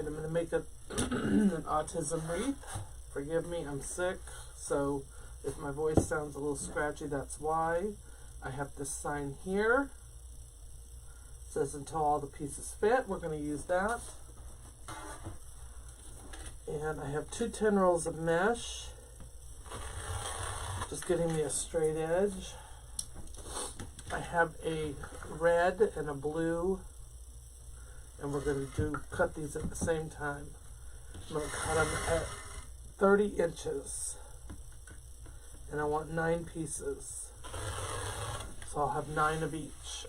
I'm going to make an autism wreath. Forgive me, I'm sick, so if my voice sounds a little scratchy, that's why. I have this sign here. It says until all the pieces fit. We're going to use that. And I have 2 10 rolls of mesh. Just getting me a straight edge. I have a red and a blue, and we're going to cut these at the same time. I'm going to cut them at 30 inches, and I want 9 pieces, so I'll have 9 of each.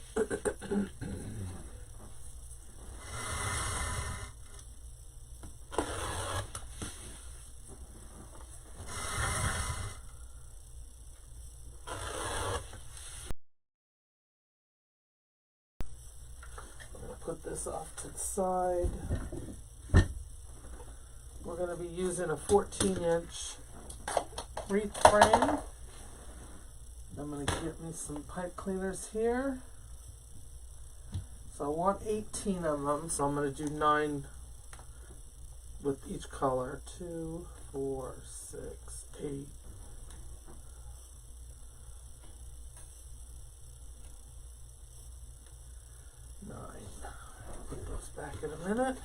Put this off to the side. We're going to be using a 14-inch wreath frame. I'm going to get me some pipe cleaners here. So I want 18 of them, so I'm going to do 9 with each color. 2, 4, 6, 8. Back in a minute.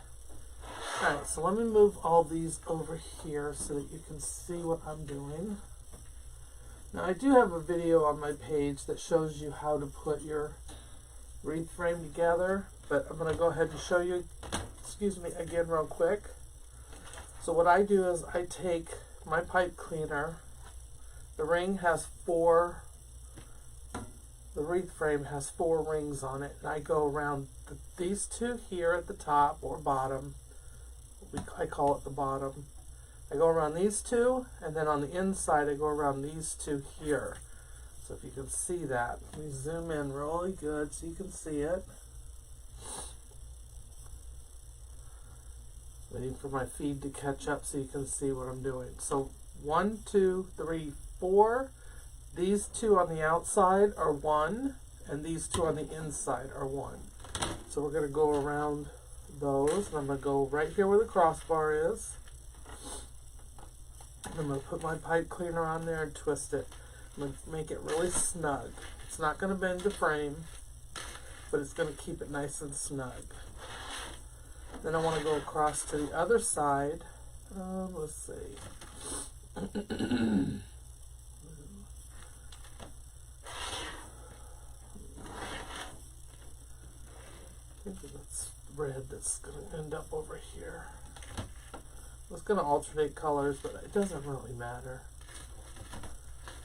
Alright, so let me move all these over here so that you can see what I'm doing. Now I do have a video on my page that shows you how to put your wreath frame together, but I'm going to go ahead and show you, excuse me, again real quick. So what I do is I take my pipe cleaner. The ring has 4, the wreath frame has 4 rings on it, and I go around these 2 here at the top or bottom. I call it the bottom. I go around these 2, and then on the inside I go around these 2 here. So if you can see that, let me zoom in really good so you can see it. Waiting for my feed to catch up so you can see what I'm doing. So 1, 2, 3, 4. These 2 on the outside are 1, and these 2 on the inside are 1. So we're going to go around those, and I'm going to go right here where the crossbar is. And I'm going to put my pipe cleaner on there and twist it. I'm going to make it really snug. It's not going to bend the frame, but it's going to keep it nice and snug. Then I want to go across to the other side. Let's see. I think that's red that's going to end up over here. I was going to alternate colors, but it doesn't really matter.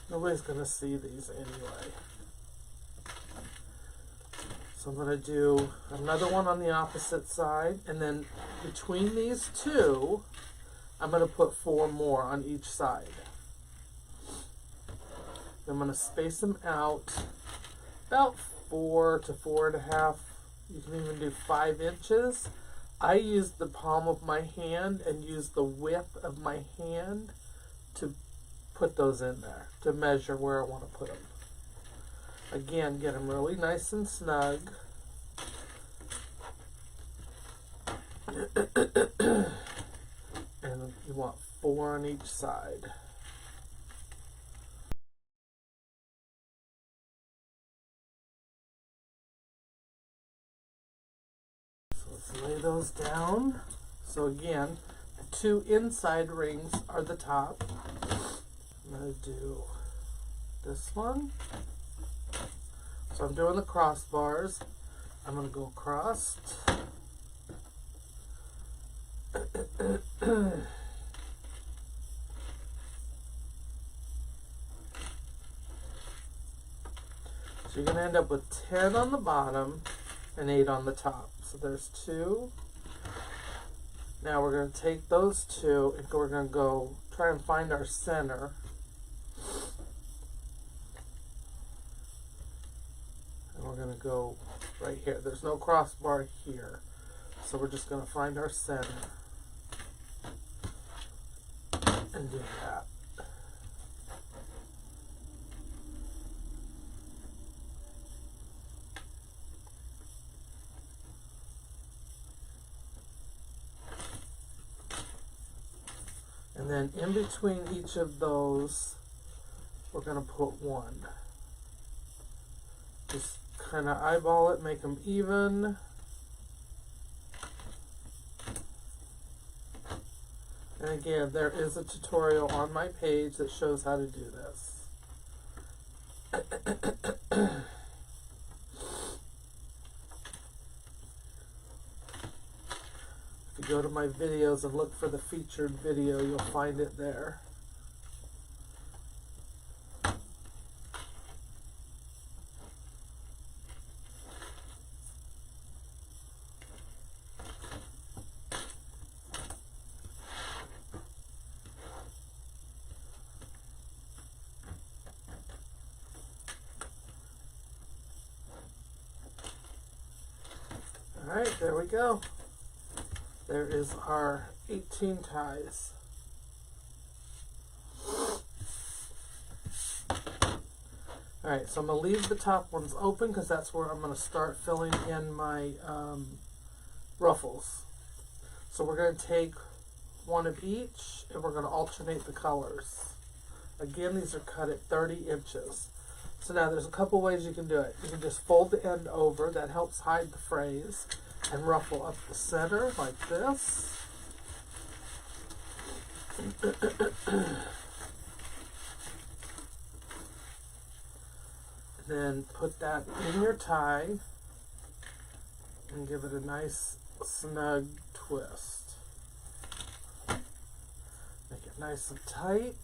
Nobody's going to see these anyway. So I'm going to do another one on the opposite side, and then between these 2, I'm going to put 4 more on each side. I'm going to space them out about 4 to 4.5. You can even do 5 inches. I use the palm of my hand and use the width of my hand to put those in there, to measure where I want to put them. Again, get them really nice and snug. And you want 4 on each side. Lay those down. So again, the 2 inside rings are the top. I'm going to do this one. So I'm doing the crossbars. I'm going to go across. So you're going to end up with 10 on the bottom and 8 on the top. So there's 2. Now we're going to take those 2 and we're going to go try and find our center. And we're going to go right here. There's no crossbar here. So we're just going to find our center and do that. And then in between each of those, we're going to put one. Just kind of eyeball it, make them even. And again, there is a tutorial on my page that shows how to do this. If you go to my videos and look for the featured video, you'll find it there. Alright, there we go. There is our 18 ties. Alright, so I'm going to leave the top ones open because that's where I'm going to start filling in my ruffles. So we're going to take one of each and we're going to alternate the colors. Again, these are cut at 30 inches. So now there's a couple ways you can do it. You can just fold the end over, that helps hide the frays, and ruffle up the center like this. Then put that in your tie and give it a nice snug twist. Make it nice and tight.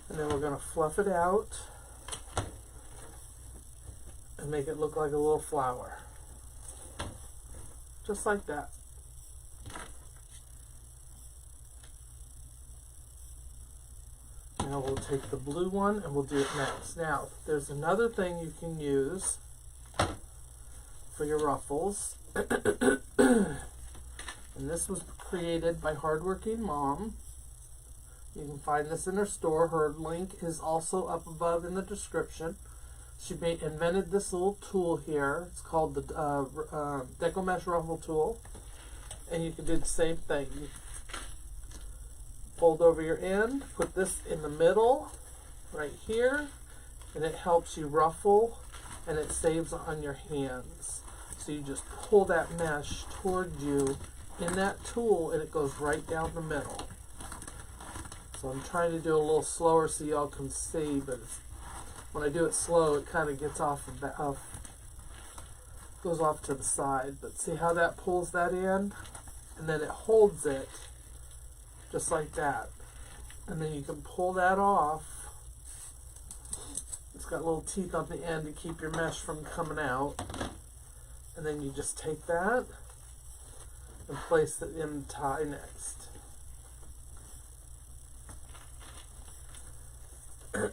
And then we're going to fluff it out and make it look like a little flower. Just like that. Now we'll take the blue one and we'll do it next. Now, there's another thing you can use for your ruffles. And this was created by Hardworking Mom. You can find this in her store. Her link is also up above in the description. She invented this little tool here. It's called the Deco Mesh Ruffle Tool. And you can do the same thing. You fold over your end, put this in the middle, right here, and it helps you ruffle, and it saves on your hands. So you just pull that mesh toward you in that tool, and it goes right down the middle. So I'm trying to do a little slower so y'all can see, but when I do it slow, it kind of gets off of the goes off to the side. But see how that pulls that in, and then it holds it just like that. And then you can pull that off. It's got little teeth on the end to keep your mesh from coming out. And then you just take that and place it in the tie next. And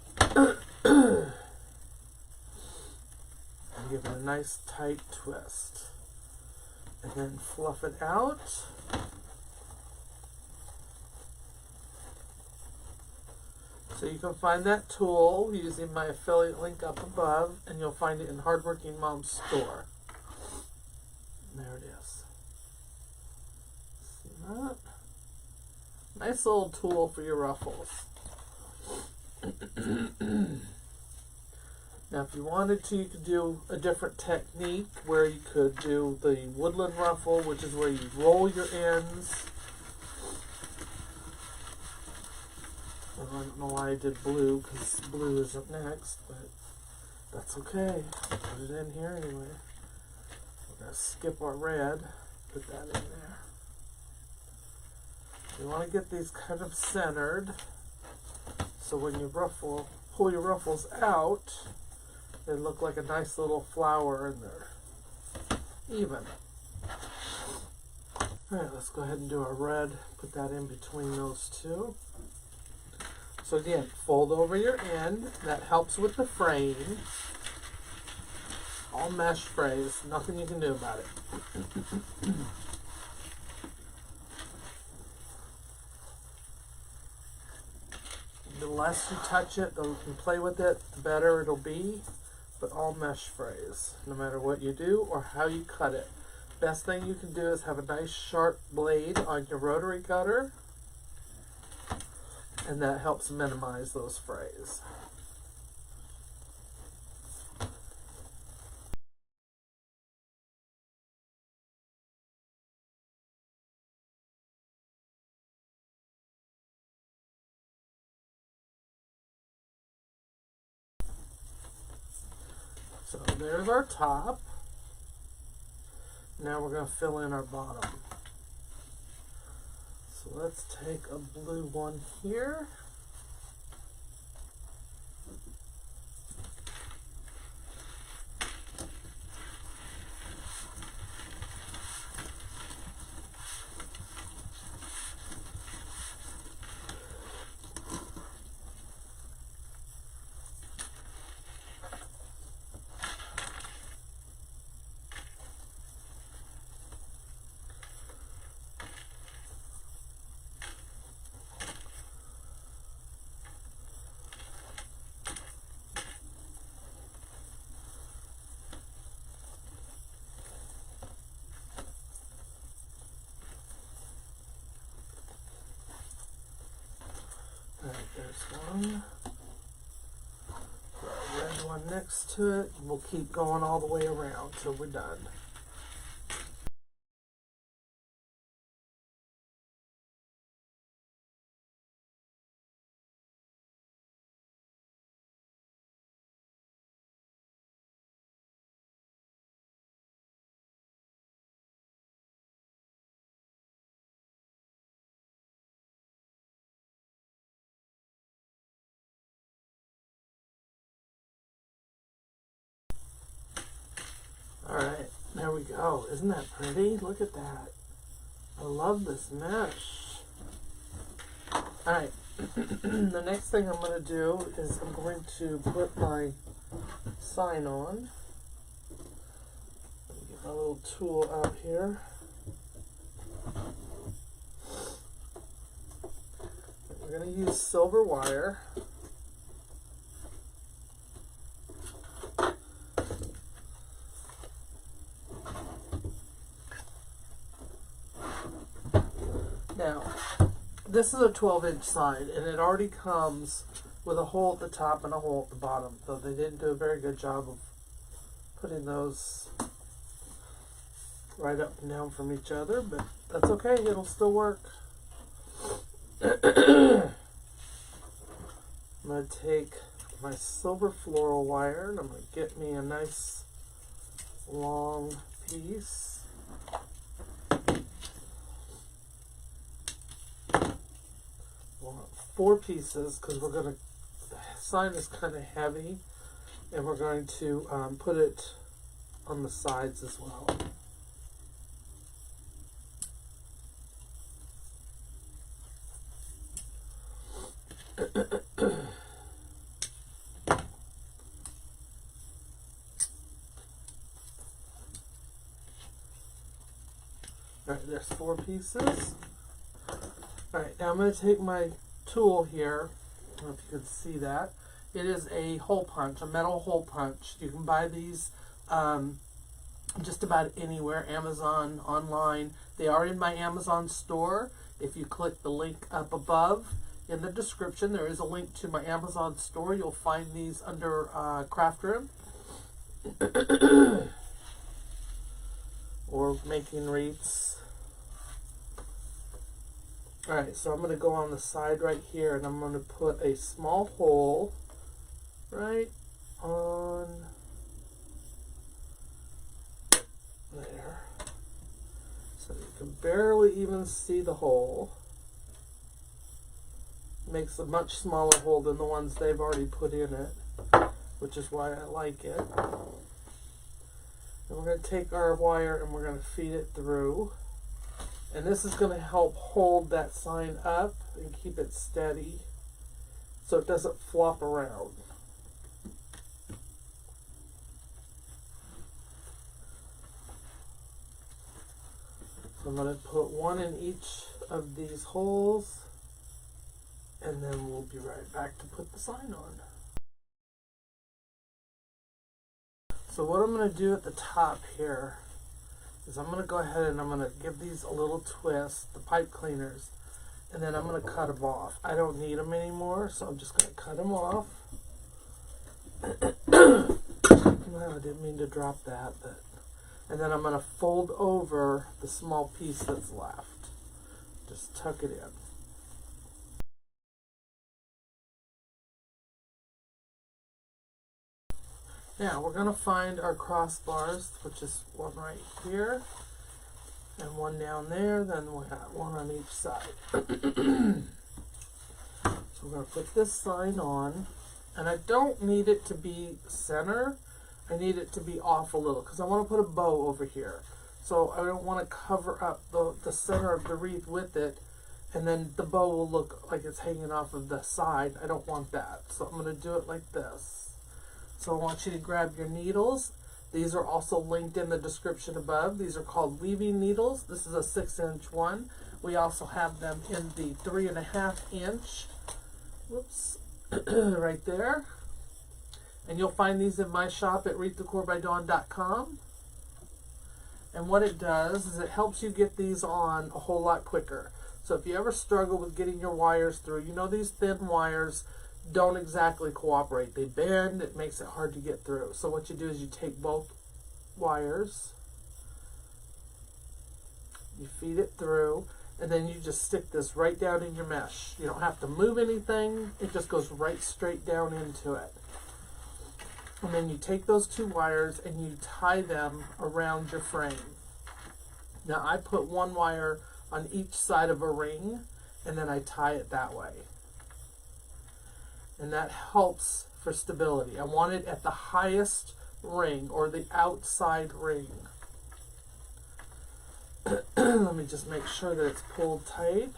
give it a nice tight twist. And then fluff it out. So you can find that tool using my affiliate link up above, and you'll find it in Hardworking Mom's store. And there it is. See that? Nice little tool for your ruffles. Now if you wanted to, you could do a different technique where you could do the woodland ruffle, which is where you roll your ends. I don't know why I did blue, because blue isn't next, but that's okay. Put it in here anyway. We're going to skip our red, put that in there. You want to get these kind of centered, so when you pull your ruffles out, they look like a nice little flower and they're even. Alright, let's go ahead and do our red, put that in between those two. So again, fold over your end. That helps with the fraying. All mesh frays, nothing you can do about it. The less you touch it, the you can play with it, the better it'll be. But all mesh frays, no matter what you do or how you cut it. Best thing you can do is have a nice sharp blade on your rotary cutter, and that helps minimize those frays. So there's our top. Now we're going to fill in our bottom. So let's take a blue one here. Alright, there's one. Put a red one next to it. We'll keep going all the way around till we're done. Alright, there we go. Isn't that pretty? Look at that. I love this mesh. Alright, the next thing I'm going to do is I'm going to put my sign on. Let me get my little tool out here. We're going to use silver wire. Now, this is a 12-inch sign, and it already comes with a hole at the top and a hole at the bottom, though they didn't do a very good job of putting those right up and down from each other, but that's okay, it'll still work. I'm going to take my silver floral wire, and I'm going to get me a nice long piece. Want 4 pieces because we're going to, the sign is kind of heavy, and we're going to put it on the sides as well. Alright, there's 4 pieces. Alright, now I'm going to take my tool here. I don't know if you can see that. It is a hole punch, a metal hole punch. You can buy these just about anywhere, Amazon, online. They are in my Amazon store. If you click the link up above in the description, there is a link to my Amazon store. You'll find these under Craft Room. Or making wreaths. Alright, so I'm going to go on the side right here, and I'm going to put a small hole right on there. So you can barely even see the hole. Makes a much smaller hole than the ones they've already put in it, which is why I like it. And we're going to take our wire and we're going to feed it through. And this is going to help hold that sign up and keep it steady so it doesn't flop around. So I'm going to put one in each of these holes, and then we'll be right back to put the sign on. So what I'm going to do at the top here is I'm going to go ahead and I'm going to give these a little twist, the pipe cleaners, and then I'm going to cut them off. I don't need them anymore, so I'm just going to cut them off. Well, I didn't mean to drop that, but, and then I'm going to fold over the small piece that's left. Just tuck it in. Now we're going to find our crossbars, which is one right here and one down there, then we'll have one on each side. So we're going to put this sign on, and I don't need it to be center. I need it to be off a little because I want to put a bow over here. So I don't want to cover up the center of the wreath with it, and then the bow will look like it's hanging off of the side. I don't want that. So I'm going to do it like this. So I want you to grab your needles. These are also linked in the description above. These are called weaving needles. This is a 6-inch one. We also have them in the 3.5-inch. Whoops, right there. And you'll find these in my shop at wreathdecorbydawn.com. And what it does is it helps you get these on a whole lot quicker. So if you ever struggle with getting your wires through, you know these thin wires don't exactly cooperate. They bend, it makes it hard to get through. So what you do is you take both wires, you feed it through, and then you just stick this right down in your mesh. You don't have to move anything, it just goes right straight down into it. And then you take those two wires and you tie them around your frame. Now I put one wire on each side of a ring, and then I tie it that way. And that helps for stability. I want it at the highest ring, or the outside ring. Let me just make sure that it's pulled tight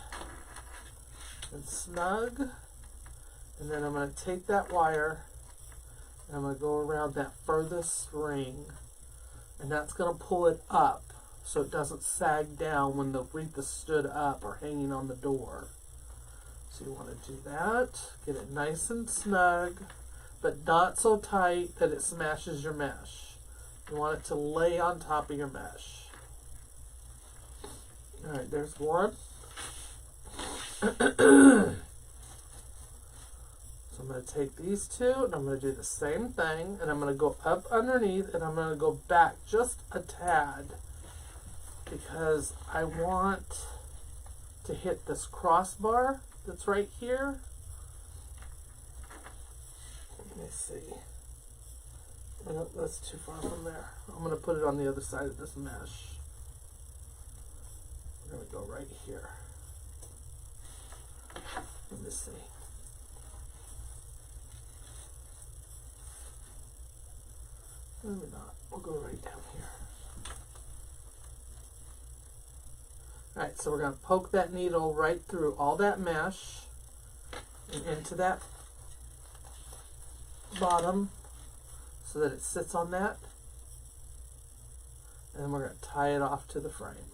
and snug. And then I'm going to take that wire and I'm going to go around that furthest ring. And that's going to pull it up so it doesn't sag down when the wreath is stood up or hanging on the door. So you want to do that, get it nice and snug, but not so tight that it smashes your mesh. You want it to lay on top of your mesh. Alright, there's one. So I'm going to take these two and I'm going to do the same thing, and I'm going to go up underneath and I'm going to go back just a tad because I want to hit this crossbar that's right here. Let me see. Oh, that's too far from there. I'm going to put it on the other side of this mesh. We're going to go right here. Let me see. Maybe not. We'll go right down here. Alright, so we're going to poke that needle right through all that mesh and into that bottom so that it sits on that. And then we're going to tie it off to the frame.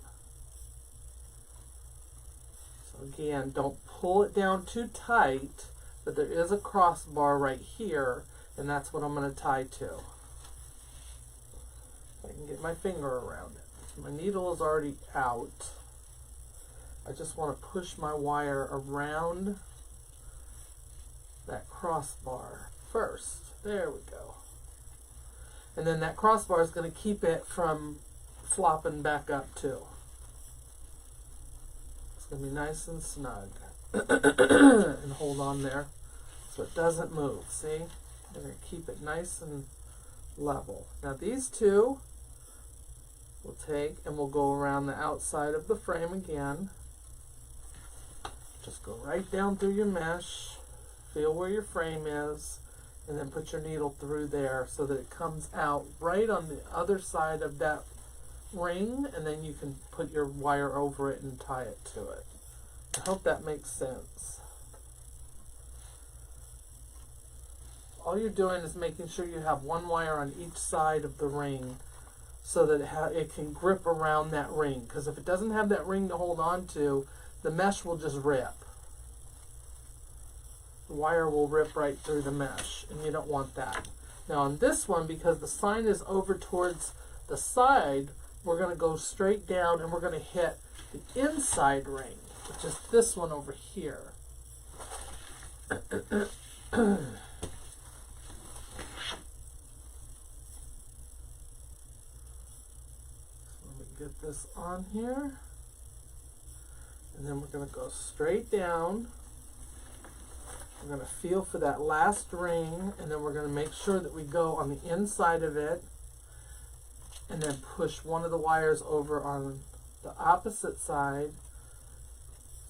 So again, don't pull it down too tight, but there is a crossbar right here, and that's what I'm going to tie to. I can get my finger around it. My needle is already out. I just want to push my wire around that crossbar first. There we go. And then that crossbar is going to keep it from flopping back up too. It's going to be nice and snug. And hold on there so it doesn't move. See? We're going to keep it nice and level. Now these two we'll take and we'll go around the outside of the frame again. Just go right down through your mesh, feel where your frame is, and then put your needle through there so that it comes out right on the other side of that ring, and then you can put your wire over it and tie it to it. I hope that makes sense. All you're doing is making sure you have one wire on each side of the ring so that it can grip around that ring, because if it doesn't have that ring to hold on to, the mesh will just rip. The wire will rip right through the mesh, and you don't want that. Now on this one, because the sign is over towards the side, we're going to go straight down and we're going to hit the inside ring, which is this one over here. Let me get this on here. And then we're going to go straight down. We're going to feel for that last ring, and then we're going to make sure that we go on the inside of it, and then push one of the wires over on the opposite side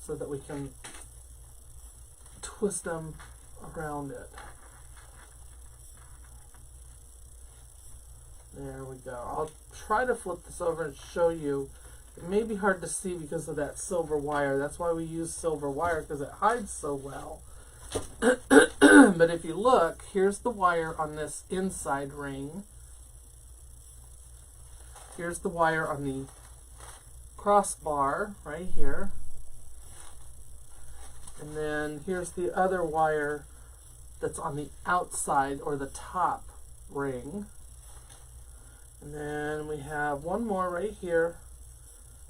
so that we can twist them around it. There we go. I'll try to flip this over and show you. It may be hard to see because of that silver wire. That's why we use silver wire, because it hides so well. But if you look, here's the wire on this inside ring. Here's the wire on the crossbar right here. And then here's the other wire that's on the outside or the top ring. And then we have one more right here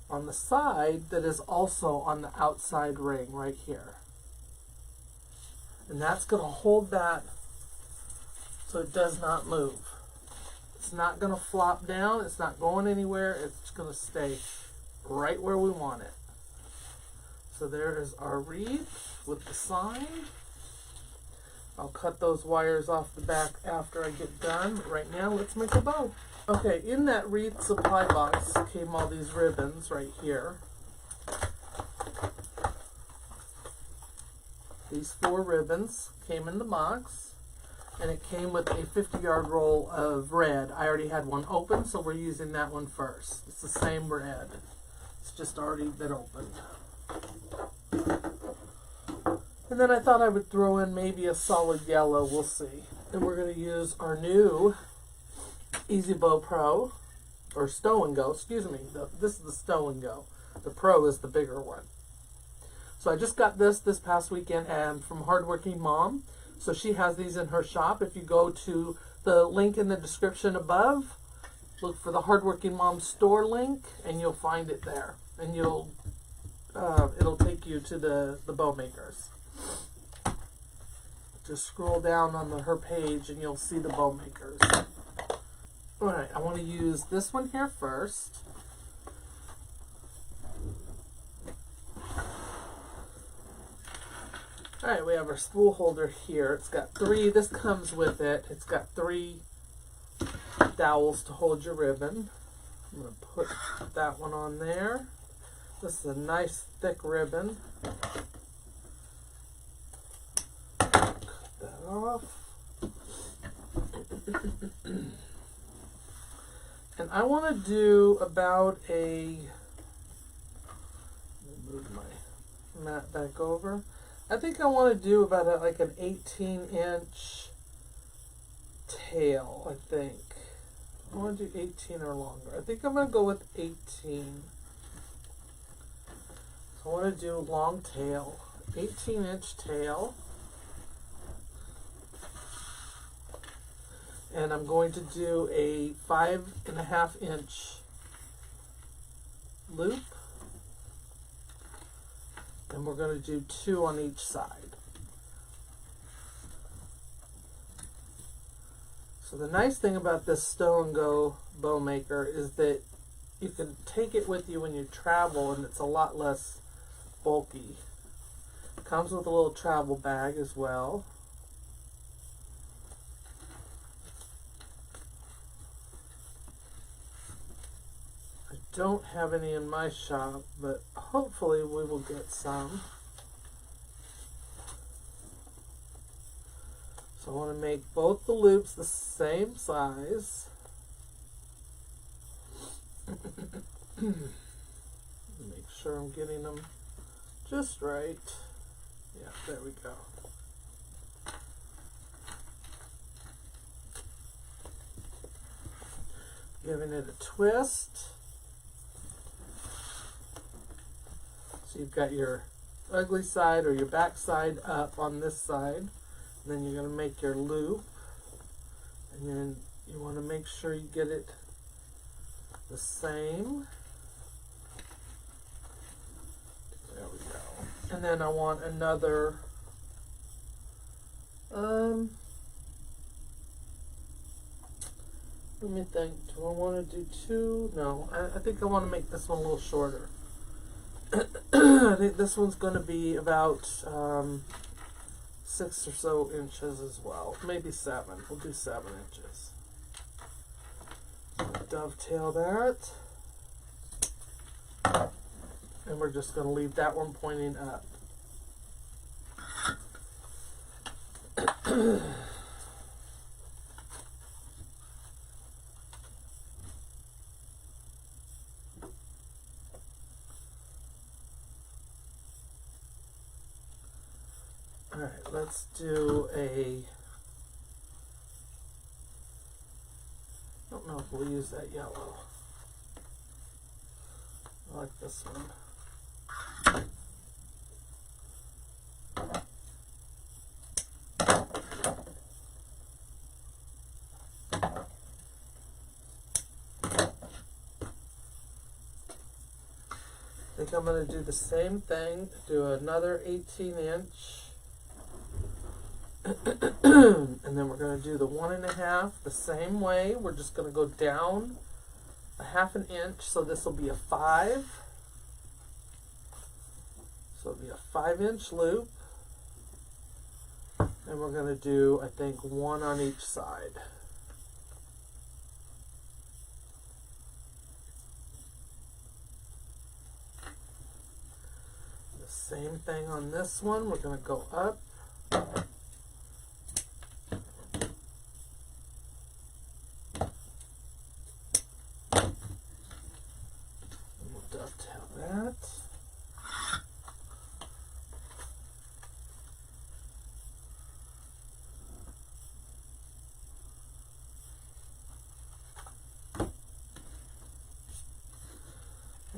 on the side that is also on the outside ring right here. And that's going to hold that so it does not move. It's not going to flop down. It's not going anywhere. It's going to stay right where we want it. So there is our wreath with the sign. I'll cut those wires off the back after I get done. But right now, let's make a bow. Okay, in that wreath supply box came all these ribbons right here. These 4 ribbons came in the box, and it came with a 50-yard roll of red. I already had one open, so we're using that one first. It's the same red. It's just already been opened. And then I thought I would throw in maybe a solid yellow. We'll see. And we're going to use our new Easy Bow Pro, or Stow and Go, excuse me. This is the Stow and Go. The Pro is the bigger one. So I just got this past weekend and from Hardworking Mom. So she has these in her shop. If you go to the link in the description above, look for the Hardworking Mom store link, and you'll find it there. And you'll it'll take you to the bow makers. Just scroll down on her page and you'll see the bow makers. Alright, I want to use this one here first. Alright, we have our spool holder here. It's got 3, this comes with it. It's got 3 dowels to hold your ribbon. I'm going to put that one on there. This is a nice thick ribbon. Cut that off. And I want to do about a, let me move my mat back over. I think I want to do about like an 18-inch tail, I think. I want to do 18 or longer. I think I'm going to go with 18. So I want to do long tail, 18-inch tail. And I'm going to do a 5.5-inch loop. And we're going to do 2 on each side. So the nice thing about this Stow and Go bow maker is that you can take it with you when you travel, and it's a lot less bulky. It comes with a little travel bag as well. I don't have any in my shop, but hopefully we will get some. So I want to make both the loops the same size. Make sure I'm getting them just right. Yeah, there we go. Giving it a twist. So you've got your ugly side or your back side up on this side. And then you're going to make your loop. And then you want to make sure you get it the same. There we go. And then I want another, let me think, do I want to do two? No, I think I want to make this one a little shorter. I think this one's going to be about 6 or so inches as well. Maybe 7. We'll do 7 inches. Dovetail that. And we're just going to leave that one pointing up. Alright, let's do a, I don't know if we'll use that yellow. I like this one. I think I'm going to do the same thing, do another 18-inch. And then we're going to do the 1.5 the same way. We're just going to go down a 1/2 inch, so this will be a 5. So it'll be a 5-inch loop. And we're going to do, I think, 1 on each side. The same thing on this one. We're going to go up.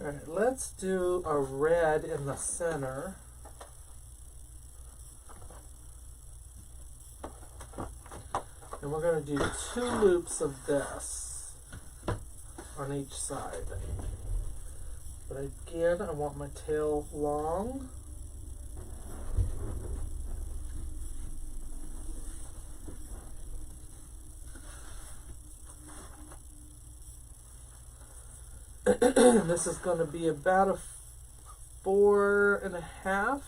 Alright, let's do a red in the center. And we're going to do 2 loops of this on each side. But again, I want my tail long. This is going to be about a 4.5. I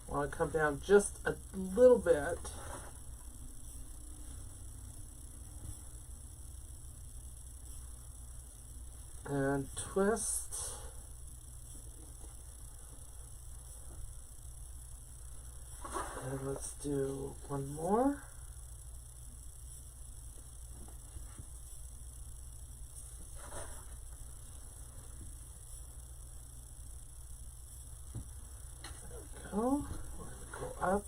want to come down just a little bit. And twist. And let's do one more. We're going to go up.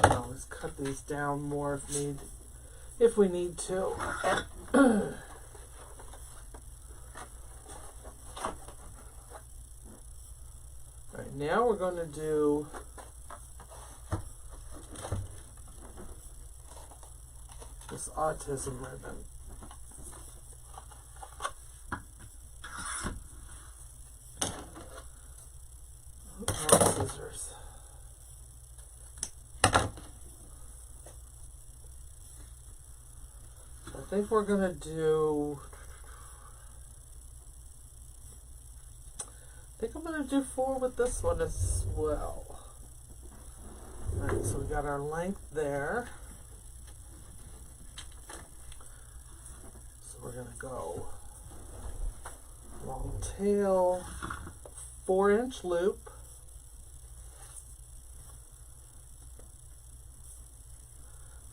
Always cut these down more if we need to. All right, now we're going to do this autism ribbon. Oh, scissors. I think we're going to do, I think I'm going to do 4 with this one as well. Alright, so we got our length there. We're going to go long tail, 4-inch loop,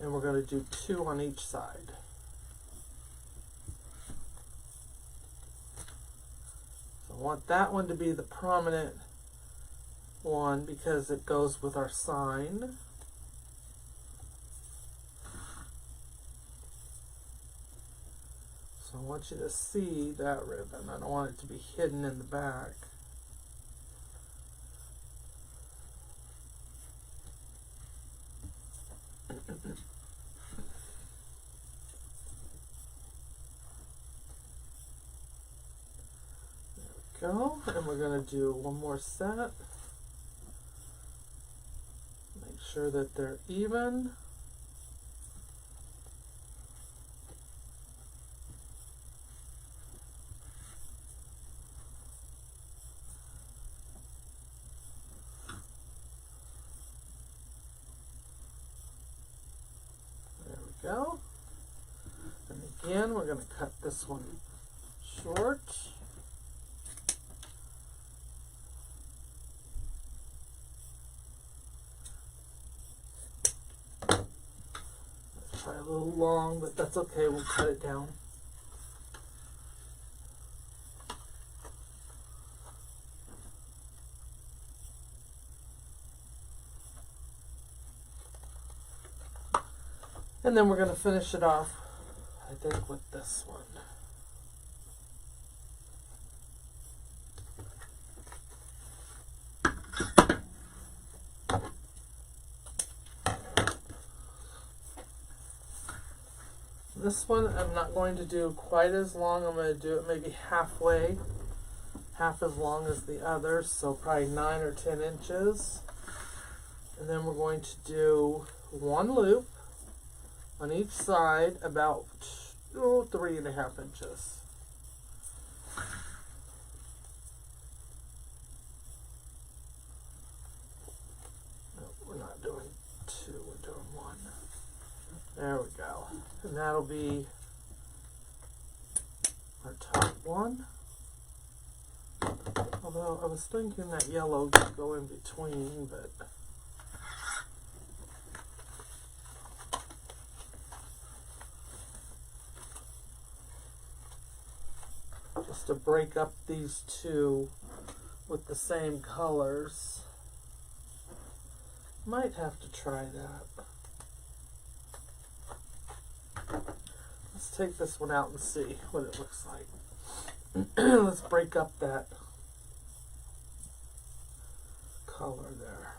and we're going to do 2 on each side. So I want that one to be the prominent one because it goes with our sign. So I want you to see that ribbon. I don't want it to be hidden in the back. Go, and we're going to do one more set. Make sure that they're even. There we go. And again, we're going to cut this one short. A little long, but that's okay, we'll cut it down. And then we're going to finish it off, I think, with this one. This one I'm not going to do quite as long. I'm going to do it maybe halfway, half as long as the others, so probably 9 or 10 inches. And then we're going to do one loop on each side, about 3.5 inches. No, we're not doing 2, we're doing 1. There we go. And that'll be our top one. Although I was thinking that yellow could go in between, but just to break up these two with the same colors. Might have to try that. Let's take this one out and see what it looks like. Let's break up that color there.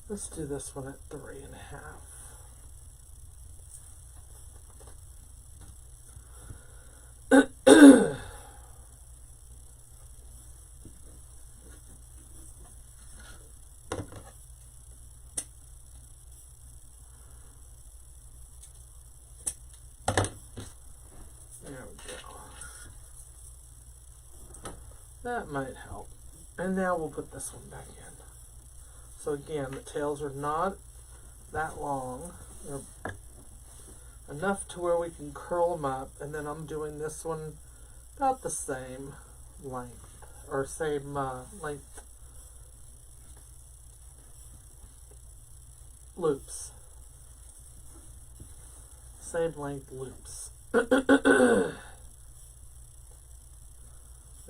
Let's do this one at 3.5. There we go. That might help. And now we'll put this one back in. So again, the tails are not that long. They're enough to where we can curl them up. And then I'm doing this one about the same length, or same length loops. Same length loops. There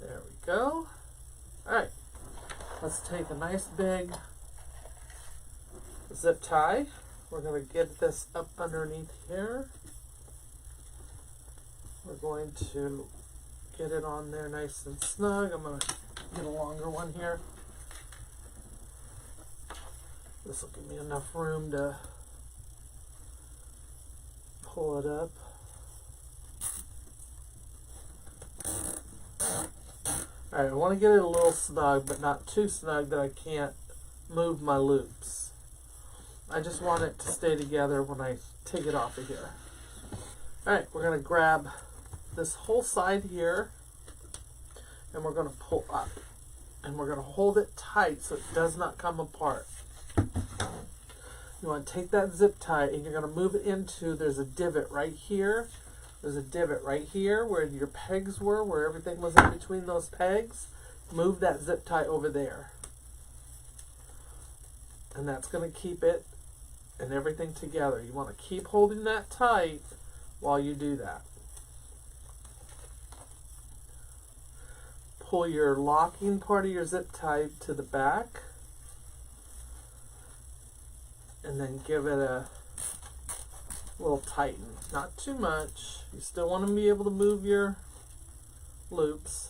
we go. Alright, let's take a nice big zip tie. We're going to get this up underneath here. We're going to get it on there nice and snug. I'm going to get a longer one here. This will give me enough room to pull it up. Alright, I want to get it a little snug, but not too snug that I can't move my loops. I just want it to stay together when I take it off of here. Alright, we're going to grab this whole side here, and we're going to pull up. And we're going to hold it tight so it does not come apart. You want to take that zip tie and you're going to move it into, there's a divot right here. There's a divot right here where your pegs were, where everything was in between those pegs. Move that zip tie over there. and that's going to keep it and everything together. You want to keep holding that tight while you do that. Pull your locking part of your zip tie to the back, and then give it a little tighten. Not too much. You still want to be able to move your loops.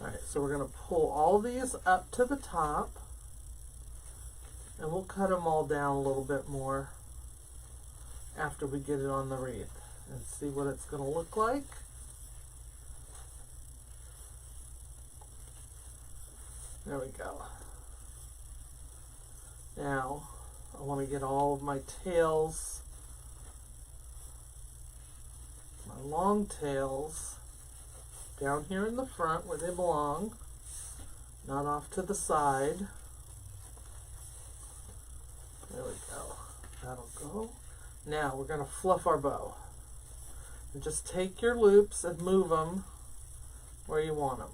Alright, so we're going to pull all these up to the top, and we'll cut them all down a little bit more after we get it on the wreath and see what it's going to look like. There we go. Now, I want to get all of my tails, my long tails, down here in the front where they belong, not off to the side. There we go. That'll go. Now we're going to fluff our bow. And just take your loops and move them where you want them.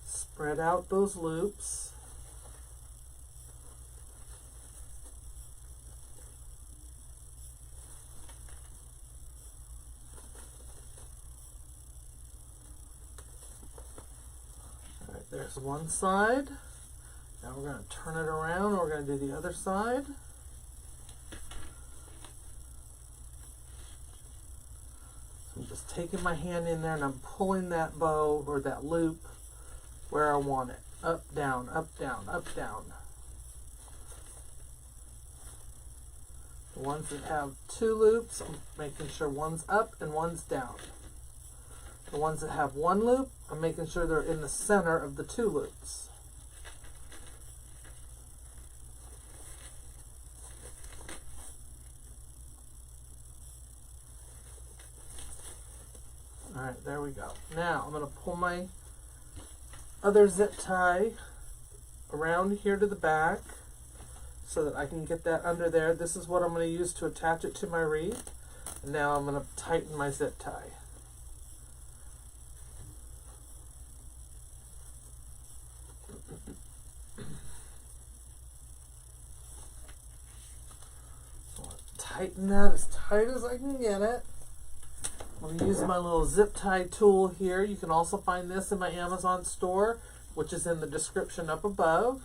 Spread out those loops. All right, there's one side. Now we're going to turn it around and we're going to do the other side. So I'm just taking my hand in there and I'm pulling that bow or that loop where I want it. Up, down, up, down, up, down. The ones that have two loops, I'm making sure one's up and one's down. The ones that have one loop, I'm making sure they're in the center of the two loops. Alright, there we go. Now I'm going to pull my other zip tie around here to the back so that I can get that under there. This is what I'm going to use to attach it to my wreath. And now I'm going to tighten my zip tie. So I'll tighten that as tight as I can get it. I'm going to use my little zip tie tool here. You can also find this in my Amazon store, which is in the description up above.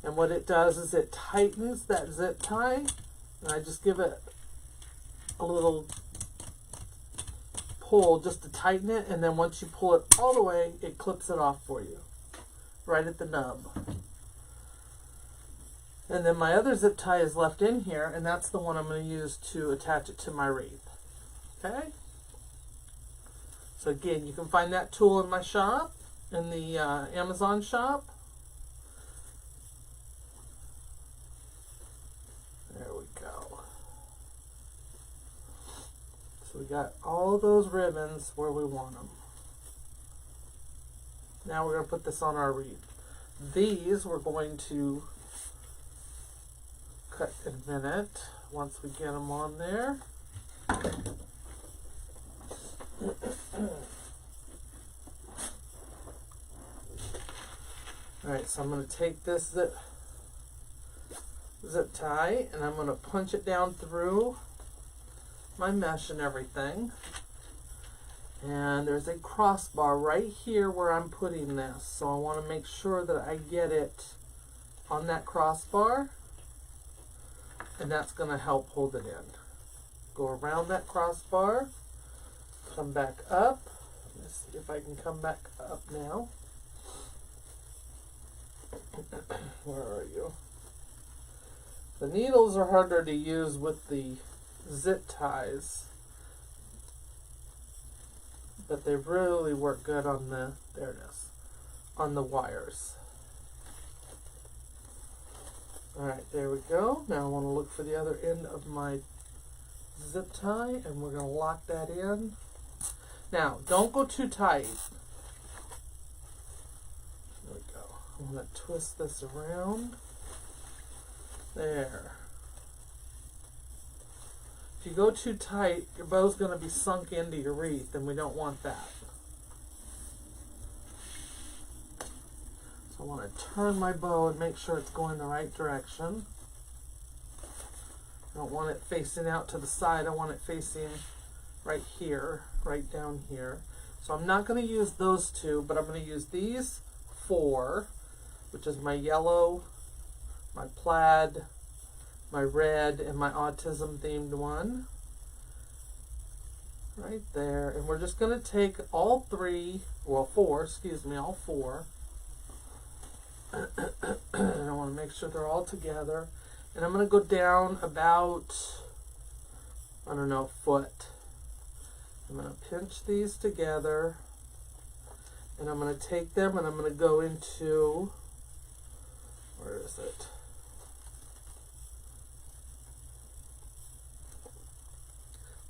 And what it does is it tightens that zip tie, and I just give it a little pull just to tighten it, and then once you pull it all the way, it clips it off for you, right at the nub. And then my other zip tie is left in here, and that's the one I'm going to use to attach it to my wreath. Okay, so again, you can find that tool in my shop, in the Amazon shop. There we go. So we got all those ribbons where we want them. Now we're going to put this on our wreath. These we're going to cut in a minute once we get them on there. Alright, so I'm going to take this zip tie and I'm going to punch it down through my mesh and everything. And there's a crossbar right here where I'm putting this. So I want to make sure that I get it on that crossbar. And that's going to help hold it in. Go around that crossbar. Come back up. Let's see if I can come back up now. Where are you? The needles are harder to use with the zip ties, but they really work good on the, there it is, on the wires. Alright, there we go. Now I want to look for the other end of my zip tie, and we're going to lock that in. Now, don't go too tight. There we go. I'm going to twist this around. There. If you go too tight, your bow's going to be sunk into your wreath, and we don't want that. So I want to turn my bow and make sure it's going the right direction. I don't want it facing out to the side. I want it facing right here, right down here. So I'm not going to use those two, but I'm going to use these 4, which is my yellow, my plaid, my red, and my autism themed one. Right there. And we're just going to take all 4, excuse me, all 4. And I want to make sure they're all together. And I'm going to go down about, I don't know, a foot. I'm going to pinch these together. And I'm going to take them and I'm going to go into, where is it?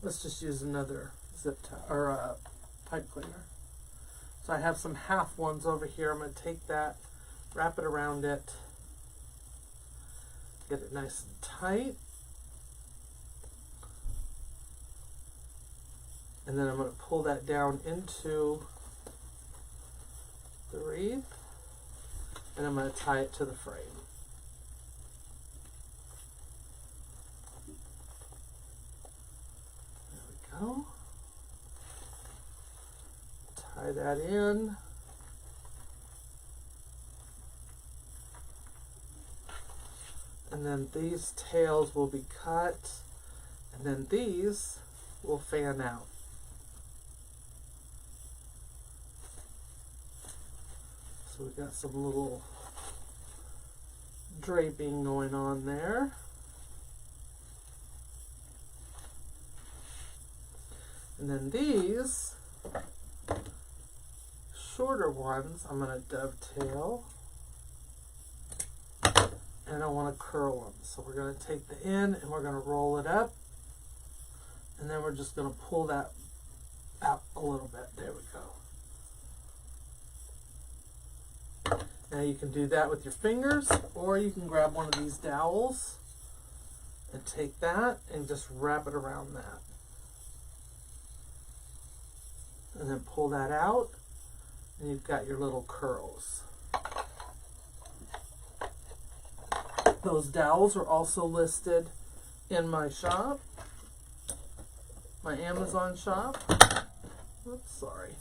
Let's just use another zip tie or pipe cleaner. So I have some half ones over here. I'm going to take that, wrap it around it, get it nice and tight. And then I'm going to pull that down into the wreath, and I'm going to tie it to the frame. There we go. Tie that in. And then these tails will be cut, and then these will fan out. So we've got some little draping going on there. And then these shorter ones, I'm going to dovetail. And I want to curl them. So we're going to take the end and we're going to roll it up. And then we're just going to pull that out a little bit. There we go. Now you can do that with your fingers, or you can grab one of these dowels and take that and just wrap it around that. And then pull that out, and you've got your little curls. Those dowels are also listed in my shop, my Amazon shop. Oops, sorry.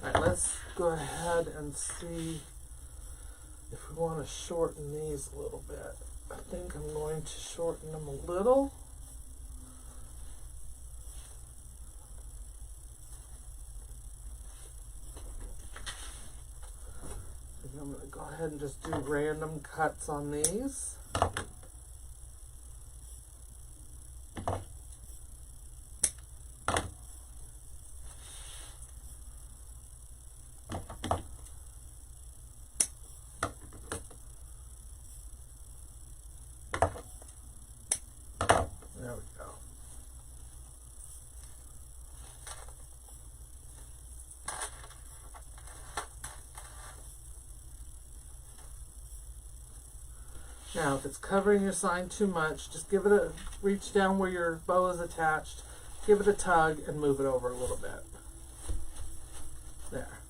Alright, let's go ahead and see if we want to shorten these a little bit. I think I'm going to shorten them a little. I'm going to go ahead and just do random cuts on these. There we go. Now, if it's covering your sign too much, just give it a, reach down where your bow is attached, give it a tug, and move it over a little bit. There.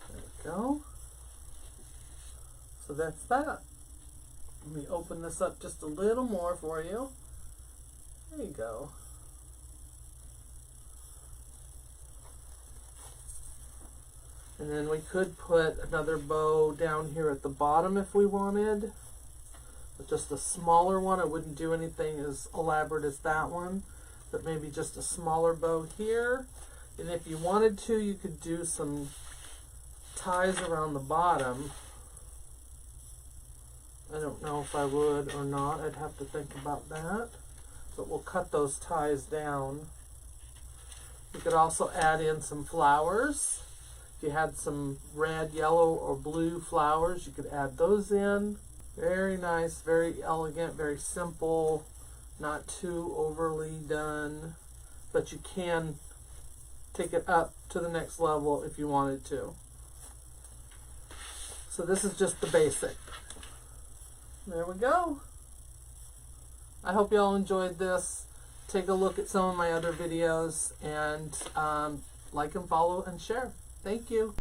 There we go. So that's that. Let me open this up just a little more for you. There you go. And then we could put another bow down here at the bottom if we wanted. But just a smaller one. I wouldn't do anything as elaborate as that one. But maybe just a smaller bow here. And if you wanted to, you could do some ties around the bottom. I don't know if I would or not. I'd have to think about that. But we'll cut those ties down. You could also add in some flowers. If you had some red, yellow, or blue flowers, you could add those in. Very nice, very elegant, very simple, not too overly done. But you can take it up to the next level if you wanted to. So this is just the basic. There we go. I hope y'all enjoyed this. Take a look at some of my other videos and like and follow and share. Thank you.